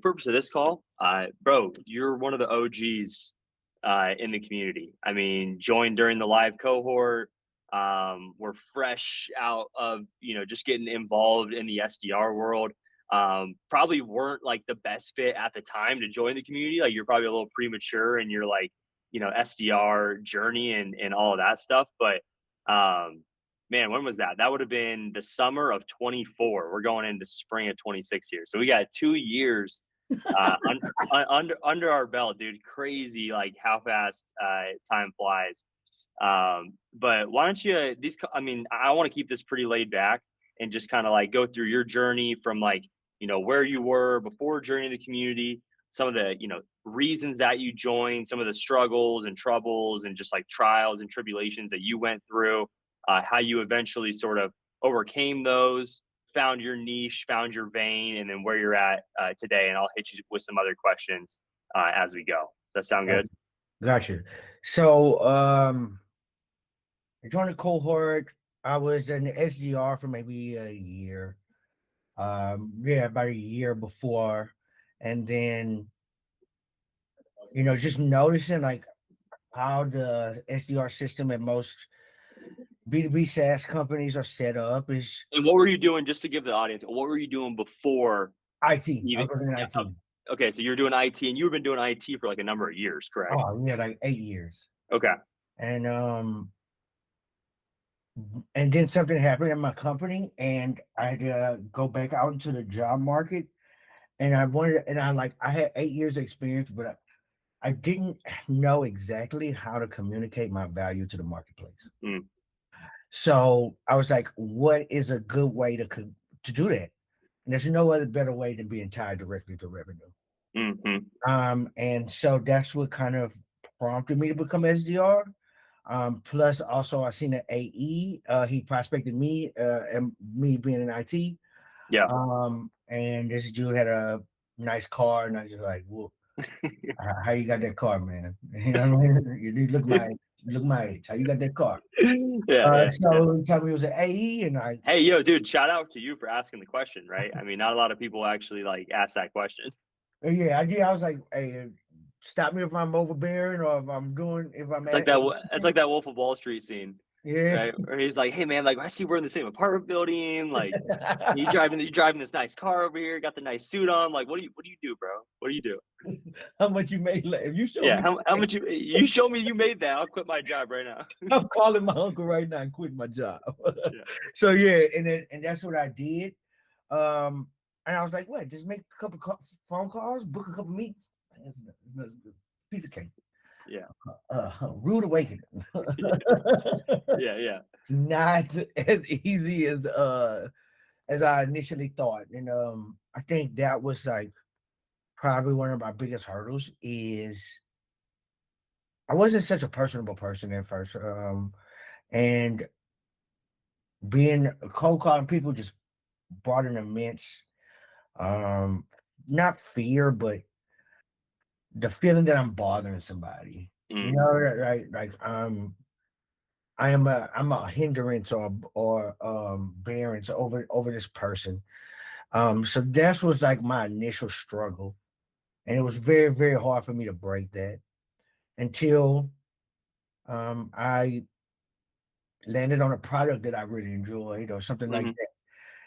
purpose of this call, bro, you're one of the OGs in the community. I mean, joined during the live cohort. We're fresh out of, just getting involved in the SDR world. Probably weren't like the best fit at the time to join the community. Like you're probably a little premature in your like, SDR journey and all of that stuff. But man, when was that? That would have been the summer of 24. We're going into spring of 26 here. So we got 2 years under our belt, dude. Crazy, like how fast time flies. But why don't you, I want to keep this pretty laid back and just kind of like go through your journey from like, where you were before joining the community, some of the, reasons that you joined, some of the struggles and troubles and just like trials and tribulations that you went through, how you eventually sort of overcame those, found your niche, found your vein, and then where you're at today. And I'll hit you with some other questions as we go. Does that sound good? Gotcha. So I joined a cohort. I was an SDR for maybe a year. About a year before. And then, just noticing like how the SDR system at most B2B SaaS companies are set up is. And what were you doing, just to give the audience, what were you doing before? IT. I was working in IT. Okay, so you're doing IT, and you've been doing IT for like a number of years, correct? Oh, yeah, like 8 years. Okay. And then something happened in my company, and I had to go back out into the job market. And I had 8 years experience, but I didn't know exactly how to communicate my value to the marketplace. Mm. So I was like, what is a good way to do that? And there's no other better way than being tied directly to revenue. Mm-hmm. And so that's what kind of prompted me to become SDR. Plus also I seen an AE, he prospected me, and me being in IT. Yeah. And this dude had a nice car, and I was just like, whoa, how you got that car, man? You know what I mean? You look my age. How you got that car? So he told me it was an AE, and hey, yo, dude, shout out to you for asking the question, right? I mean, not a lot of people actually like ask that question. Yeah, I was like, hey, stop me if I'm overbearing or It's like that Wolf of Wall Street scene. Yeah. Right? Or he's like, hey man, like I see we're in the same apartment building. Like you driving this nice car over here, got the nice suit on. Like, what do you do, bro? What do you do? How much you made? If you show me how much you show me you made that, I'll quit my job right now. I'm calling my uncle right now and quitting my job. So yeah, and that's what I did. And I was like, what? Just make a couple phone calls, book a couple meets. It's a piece of cake. Yeah. Rude awakening. Yeah. It's not as easy as I initially thought. And I think that was like probably one of my biggest hurdles is I wasn't such a personable person at first. And being cold calling people just brought an immense not fear, but the feeling that I'm bothering somebody. You know, right? Like I'm a hindrance or bearance over this person. So that was like my initial struggle, and it was very, very hard for me to break that until I landed on a product that I really enjoyed or something like that.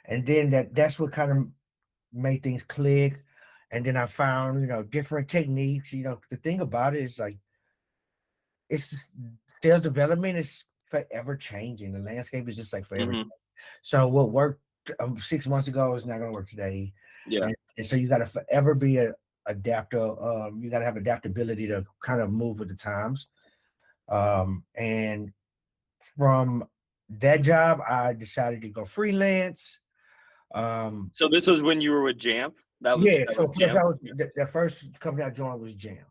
And then that's what kind of made things click. And then I found, different techniques. The thing about it is like, it's just, sales development is forever changing. The landscape is just like forever. So what worked 6 months ago is not going to work today. Yeah. And so you got to forever be an adapter. You got to have adaptability to kind of move with the times. And from that job, I decided to go freelance. So this was when you were with Jamf? That was the first company I joined was Jamf.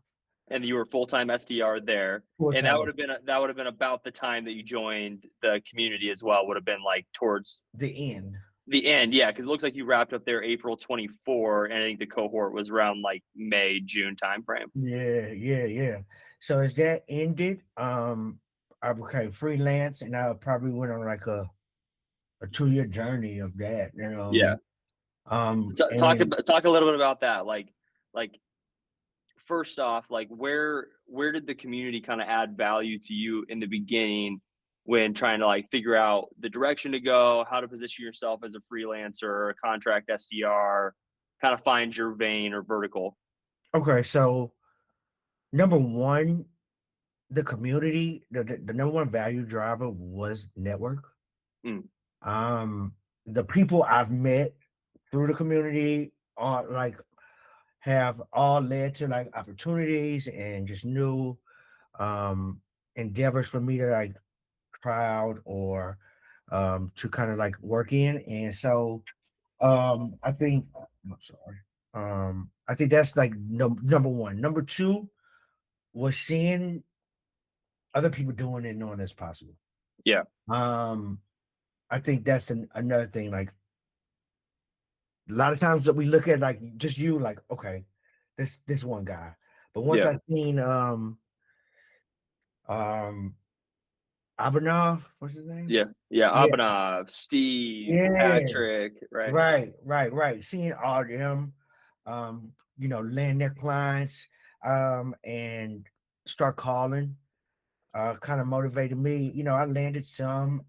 And you were full-time SDR there. And that would have been about the time that you joined the community as well. Would have been like towards the end. Yeah, because it looks like you wrapped up there April 24, and I think the cohort was around like May, June timeframe. Yeah. So as that ended, I became freelance, and I probably went on like a 2-year journey of that. Yeah. Talk a little bit about that. Like, like first off, like where did the community kind of add value to you in the beginning when trying to like figure out the direction to go, how to position yourself as a freelancer, a contract SDR, kind of find your vein or vertical? Okay, so number one, the community, the number one value driver was network. Mm, Um, the people I've met through the community are like have all led to like opportunities and just new um endeavors for me to like try out or to kind of like work in. And so I think I'm sorry. I think that's like number one. Number two was seeing other people doing it knowing it's possible. yeah, Um I think that's another thing. Like a lot of times that we look at like just you, like, okay, this one guy. But once yeah, I seen um Abanov, what's his name? yeah, yeah. Yeah, Abhinav, Steve, yeah, Patrick, right? right. Seeing all of them land their clients and start calling kind of motivated me. I landed some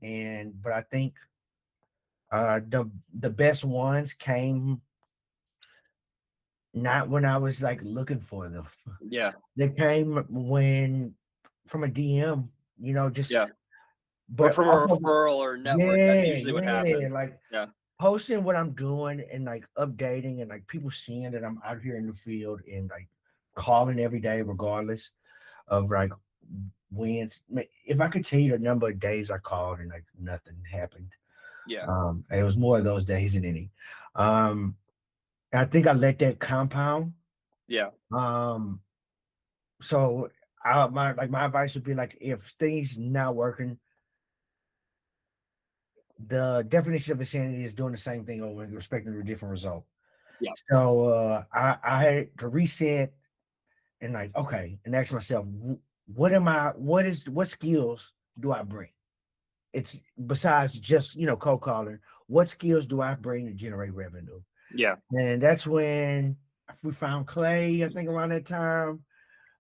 but I think the best ones came not when I was like looking for them. Yeah, They came when from a DM, just yeah. Or but from a off of referral or network. That's yeah, usually what yeah, happens. like Yeah, posting what I'm doing and like updating and like people seeing that I'm out here in the field and like calling every day, regardless of like wins. If I could tell you the number of days I called and like nothing happened, yeah, and it was more of those days than any. Um, I think I let that compound. yeah, Um, so my advice would be like if things not working, the definition of insanity is doing the same thing over and expecting a different result. yeah, So I had to reset and like okay, and ask myself, what am I? What skills do I bring? It's besides just cold calling. What skills do I bring to generate revenue? yeah. And that's when we found Clay. I think around that time,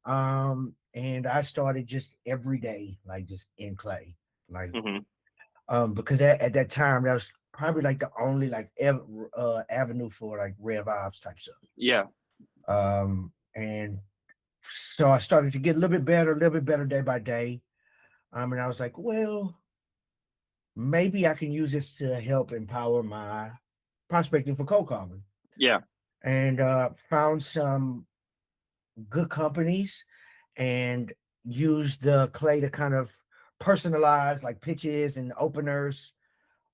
and I started just every day, like just in Clay, like Hmm. because at that time that was probably like the only like avenue for like rev ops type stuff. Yeah, And so I started to get a little bit better day by day. And I was like, well, maybe I can use this to help empower my prospecting for cold calling. yeah, And found some good companies and used the Clay to kind of personalize like pitches and openers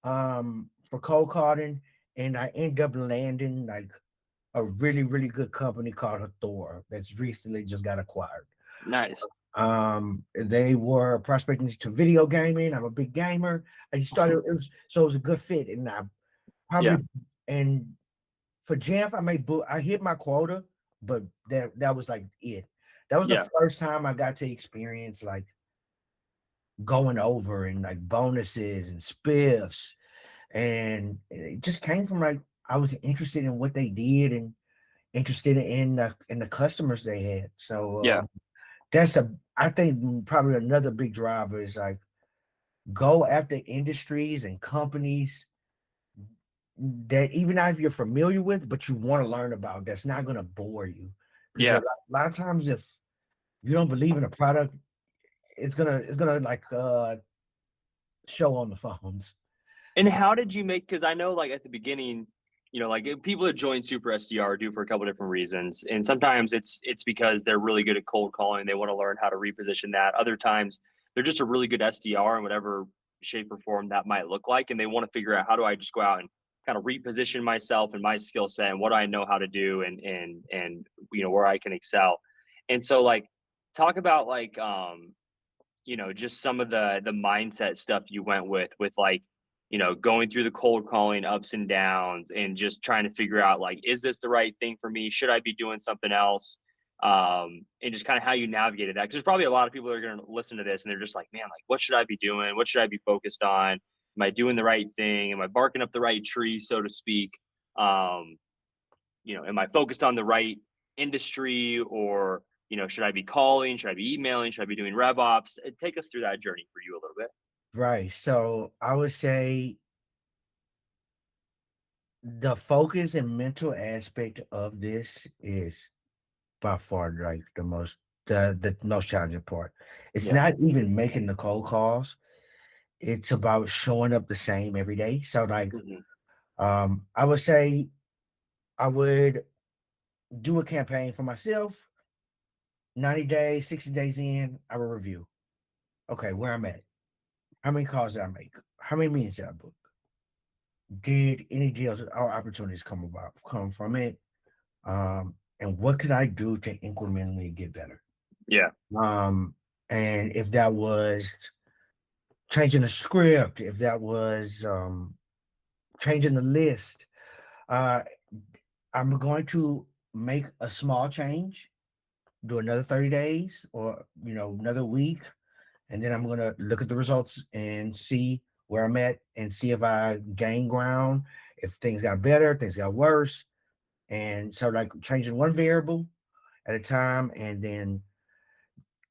for cold calling. And I ended up landing like a really, really good company called Hathor that's recently just got acquired. nice. They were prospecting to video gaming. I'm a big gamer. I just started it was a good fit, and I Yeah, probably and for Jamf I hit my quota, but that was like it. That was the yeah, first time I got to experience like going over and like bonuses and spiffs, and it just came from like I was interested in what they did and interested in the customers they had. So yeah, that's I think probably another big driver is like go after industries and companies that even if you're familiar with, but you want to learn about, that's not going to bore you. Because yeah. a lot of times, if you don't believe in a product, it's gonna like show on the phones. And how did you make? Because I know, like at the beginning, like people that join Super SDR do for a couple different reasons, and sometimes it's because they're really good at cold calling. They want to learn how to reposition that. Other times, they're just a really good SDR in whatever shape or form that might look like, and they want to figure out how do I just go out and kind of reposition myself and my skill set and what do I know how to do and where I can excel. And so, like, talk about like just some of the mindset stuff you went with like, going through the cold calling ups and downs and just trying to figure out like, is this the right thing for me? Should I be doing something else? And just kind of how you navigated that. Cause there's probably a lot of people that are going to listen to this and they're just like, man, like what should I be doing? What should I be focused on? Am I doing the right thing? Am I barking up the right tree, so to speak? Am I focused on the right industry, or should I be calling? Should I be emailing? Should I be doing rev ops? Take us through that journey for you a little bit. Right. So I would say the focus and mental aspect of this is by far like the most challenging part. It's Yeah. not even making the cold calls. It's about showing up the same every day. So like Hmm. I would say I would do a campaign for myself, 90 days, 60 days in, I will review. Okay, where I'm at. How many calls did I make? How many meetings did I book? Did any deals or opportunities come from it? And what could I do to incrementally get better? Yeah. Um, and if that was changing the script, if that was changing the list, uh, I'm going to make a small change, do another 30 days or another week, and then I'm gonna look at the results and see where I'm at and see if I gain ground, if things got better, things got worse. And so like changing one variable at a time. And then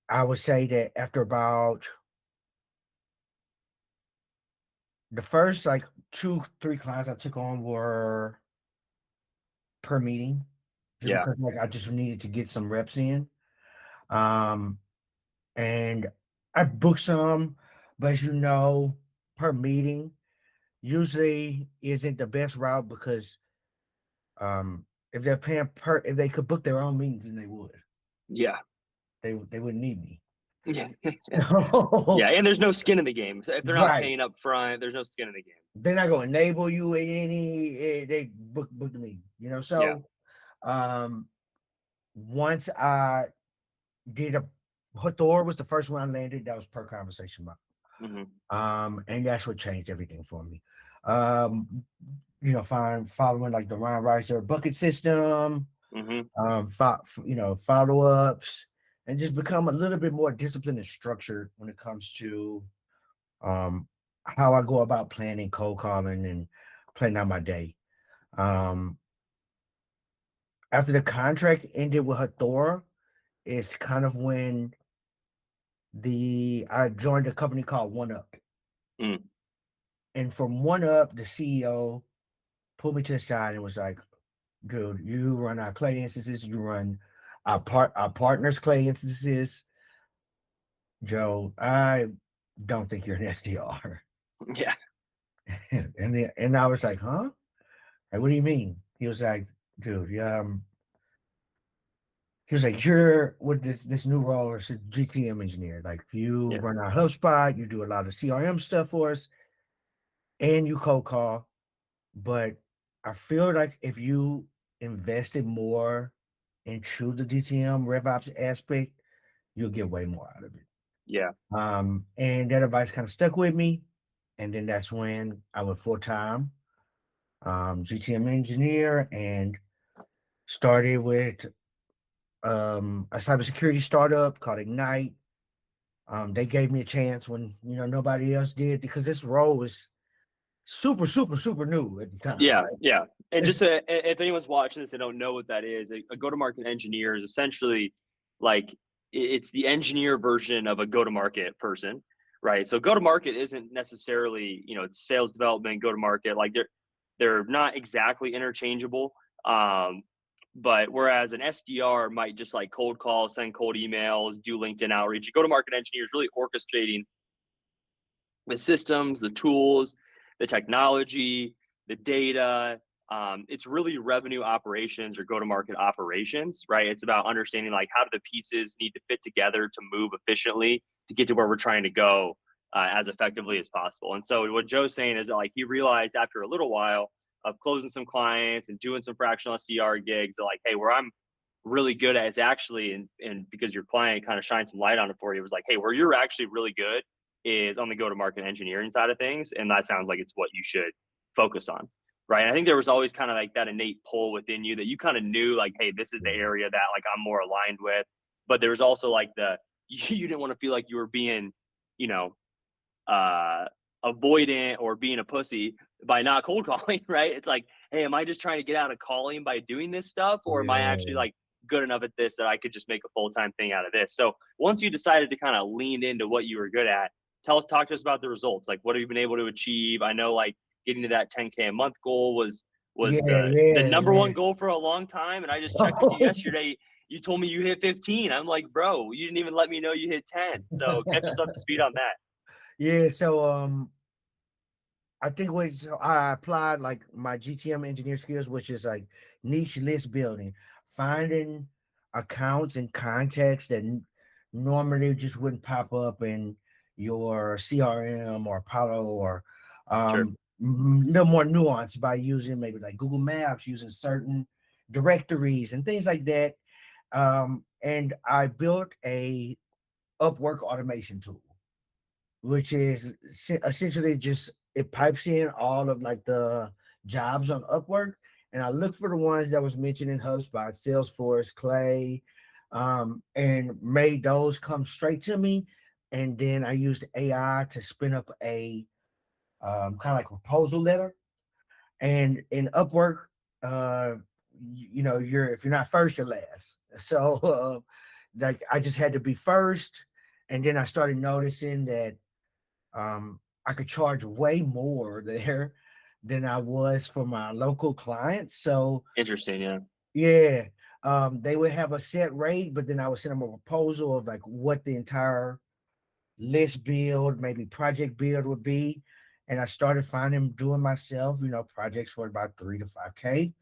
I would say that after about the first like 2, 3 clients I took on were per meeting, just Yeah. because like I just needed to get some reps in. Um, and I booked some, but as you know, per meeting usually isn't the best route because if they're paying if they could book their own meetings, then they would. Yeah. They wouldn't need me. Yeah. So, Yeah. And there's no skin in the game. So if they're not right. paying up front, there's no skin in the game. They're not gonna enable you in they book the meeting, Yeah. So um once I did a Hathor was the first one I landed, that was per conversation about. Hmm. And that's what changed everything for me. Um, following like the Ryan Reiser bucket system, Hmm. follow ups, and just become a little bit more disciplined and structured when it comes to um, how I go about planning cold calling and planning out my day. Um, After the contract ended with Hathor, it's kind of when I joined a company called One Up, Mm. and from One Up, the CEO pulled me to the side and was like, dude, you run our clay instances, you run our partners' clay instances. Joe, I don't think you're an SDR. Yeah. And I was like, huh? Like, what do you mean? He was like, dude, he was like, you're with this new role as a GTM engineer. Like you Yeah. run our HubSpot, you do a lot of CRM stuff for us, and you cold call. But I feel like if you invested more into the DTM RevOps aspect, you'll get way more out of it. Yeah. And that advice kind of stuck with me. And then that's when I went full time, GTM engineer, and started with a cybersecurity startup called Ignite. They gave me a chance when nobody else did because this role was super, super, super new at the time, Yeah. right? Yeah. And It's just if anyone's watching this, they don't know what that is. A go-to-market engineer is essentially like it's the engineer version of a go-to-market person, right? So go-to-market isn't necessarily it's sales development, go-to-market. Like they're not exactly interchangeable. Um, but whereas an SDR might just like cold call, send cold emails, do LinkedIn outreach, a go-to-market engineer is really orchestrating the systems, the tools, the technology, the data. It's really revenue operations or go-to-market operations, right? It's about understanding like how do the pieces need to fit together to move efficiently to get to where we're trying to go as effectively as possible. And so what Joe's saying is that like he realized after a little while of closing some clients and doing some fractional SDR gigs, that like, hey, where I'm really good at is actually, and because your client kind of shined some light on it for you, it was like, hey, where you're actually really good is on the go-to-market engineering side of things, and that sounds like it's what you should focus on, right? And I think there was always kind of like that innate pull within you that you kind of knew, like, hey, this is the area that like I'm more aligned with. But there was also like you didn't want to feel like you were being, you know, uh, avoidant or being a pussy by not cold calling, right? It's like, hey, am I just trying to get out of calling by doing this stuff, or am I actually yeah, like good enough at this that I could just make a full-time thing out of this. So once you decided to kind of lean into what you were good at, talk to us about the results. Like, what have you been able to achieve? I know like getting to that 10K a month goal was Yeah, the yeah, number one yeah. goal for a long time. And I just checked with you yesterday. You told me you hit 15. I'm like, bro, you didn't even let me know you hit 10. So catch us up to speed on that. Yeah, so I think I applied like my GTM engineer skills, which is like niche list building, finding accounts and contacts that normally just wouldn't pop up in your CRM or Apollo, or Sure. a little more nuanced by using maybe like Google Maps, using certain directories and things like that. And I built a Upwork automation tool, which is essentially just it pipes in all of like the jobs on Upwork, and I look for the ones that was mentioned in HubSpot, Salesforce, Clay, and made those come straight to me. And then I used AI to spin up a kind of like proposal letter. And in Upwork, uh, if you're not first, you're last. So like I just had to be first, and then I started noticing that I could charge way more there than I was for my local clients. So Interesting. Yeah. yeah, they would have a set rate, but then I would send them a proposal of like what the entire list build, maybe project build would be. And I started finding doing myself, projects for about 3 to 5K.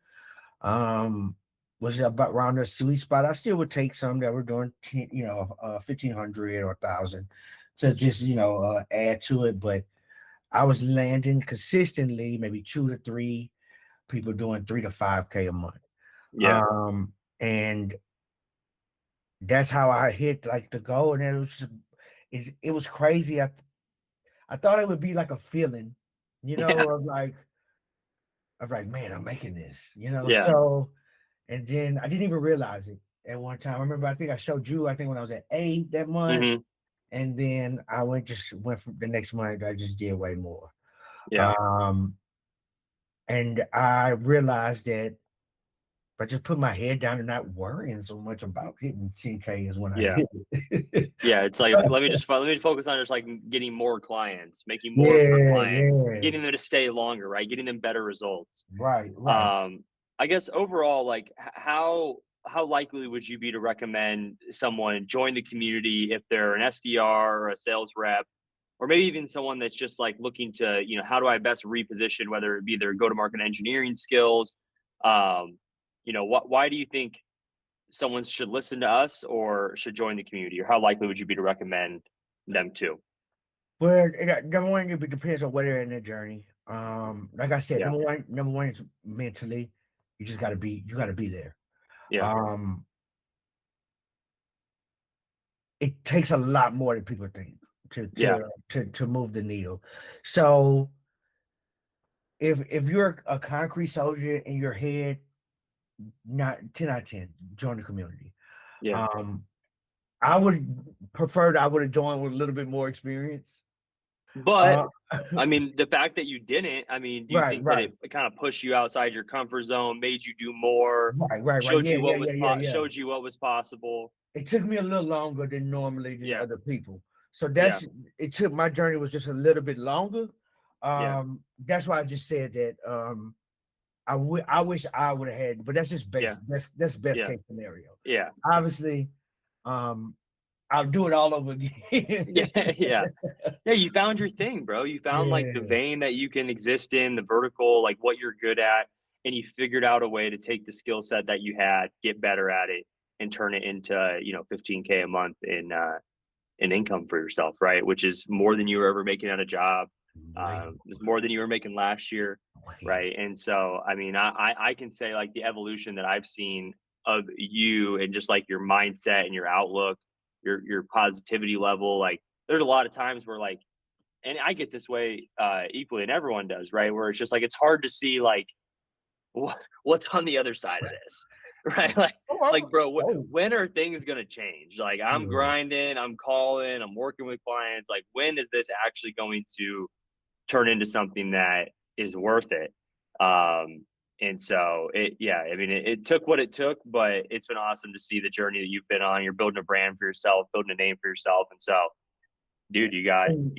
Um, was about around the sweet spot. I still would take some that were doing 1,500 or 1,000 to just add to it, but I was landing consistently, maybe 2 to 3 people doing 3 to 5K a month. Yeah. And that's how I hit like the goal. And it was crazy. I thought it would be like a feeling, Yeah. of like, man, I'm making this, Yeah. So, and then I didn't even realize it at one time. I remember, I think I showed you, I think when I was at 8 that month, Hmm. and then I went from the next month, I just did way more. Yeah. Um, and I realized that if I just put my head down and not worrying so much about hitting 10K is when I Yeah. hit it. Yeah, it's like let me focus on just like getting more clients, making more per Yeah, client, yeah. getting them to stay longer, right? Getting them better results. Right, right. Um, I guess overall, like how likely would you be to recommend someone join the community if they're an SDR or a sales rep, or maybe even someone that's just like looking to, how do I best reposition, whether it be their go-to-market engineering skills? Why do you think someone should listen to us or should join the community, or how likely would you be to recommend them to? Well, number one, it depends on where they're in their journey. Like I said, Yeah. number one is mentally, you gotta be there. Yeah. Um, it takes a lot more than people think to Yeah. to to move the needle. So if you're a concrete soldier in your head, not 10 out of 10, join the community. Yeah. Um, I would prefer that I would have joined with a little bit more experience. But Uh, I mean, the fact that you didn't, I mean, do you right, think that right, it kind of pushed you outside your comfort zone, made you do more, right. showed Yeah, you yeah, what yeah, was yeah, yeah. showed you what was possible? It took me a little longer than normally than Yeah. other people. So Yeah. it took my journey was just a little bit longer. Yeah. That's why I just said that I wish I would have had, but that's just Yeah. basic. That's best Yeah. case scenario. Yeah. Obviously, um, I'll do it all over again. Yeah. Yeah. Yeah, you found your thing, bro. You found like the Yeah. vein that you can exist in, the vertical, like what you're good at, and you figured out a way to take the skill set that you had, get better at it, and turn it into 15K a month in income for yourself, right? Which is more than you were ever making at a job. Way It's more than you were making last year, way right? And so, I mean, I can say like the evolution that I've seen of you and just like your mindset and your outlook, your positivity level, like there's a lot of times where like, and I get this way equally, and everyone does, right? Where it's just like it's hard to see like what's on the other side of this, right? Like, bro, oh, when are things gonna change? Like, I'm yeah. grinding, I'm calling, I'm working with clients. Like, when is this actually going to turn into something that is worth it? Um, And so I mean, it took what it took, but it's been awesome to see the journey that you've been on. You're building a brand for yourself, building a name for yourself. And so, Yeah. dude, you got And,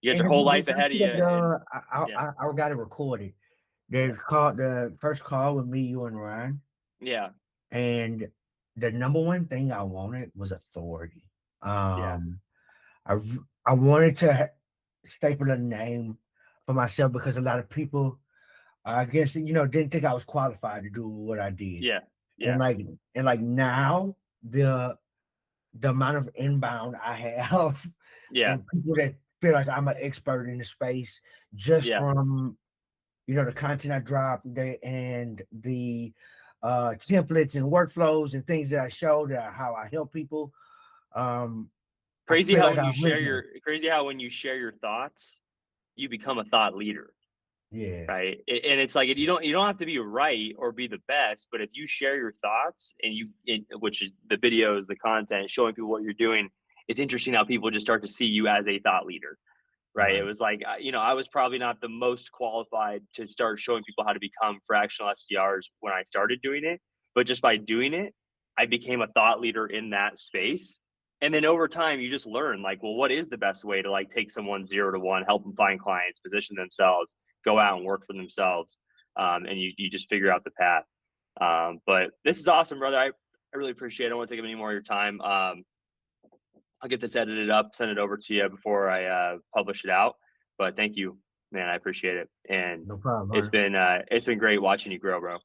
your whole life if I ahead of could you. have And done, yeah, I got it recorded. yeah, There's called the first call with me, you, and Ryan. yeah, And the number one thing I wanted was authority. yeah, I I wanted to staple a name for myself because a lot of people, I guess, didn't think I was qualified to do what I did. yeah, And yeah, like now the amount of inbound I have yeah, and people that feel like I'm an expert in the space just yeah. from the content I drop and the templates and workflows and things that I show that how I help people. Um, I Crazy feel how like when I you really share can. your thoughts, you become a thought leader. Yeah. Right. And it's like, you don't have to be right or be the best, but if you share your thoughts and which is the videos, the content, showing people what you're doing, it's interesting how people just start to see you as a thought leader. Right. It Right. was like, I was probably not the most qualified to start showing people how to become fractional SDRs when I started doing it, but just by doing it, I became a thought leader in that space. And then over time, you just learn like, well, what is the best way to like take someone 0 to 1, help them find clients, position themselves, go out and work for themselves. And you just figure out the path. But this is awesome, brother. I really appreciate it. I don't want to take up any more of your time. I'll get this edited up, send it over to you before I publish it out. But thank you, man. I appreciate it, and No problem, man. it's been great watching you grow, bro.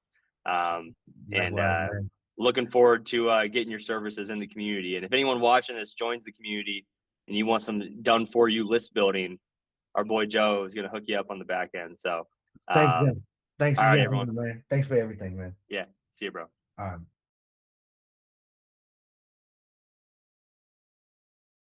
And Likewise, man. looking forward to getting your services in the community. And if anyone watching this joins the community and you want some done for you list building, our boy Joe is gonna hook you up on the back end. So, Thanks all again. Thanks right, again, everyone. man. Thanks for everything, man. Yeah, see you, bro. All right.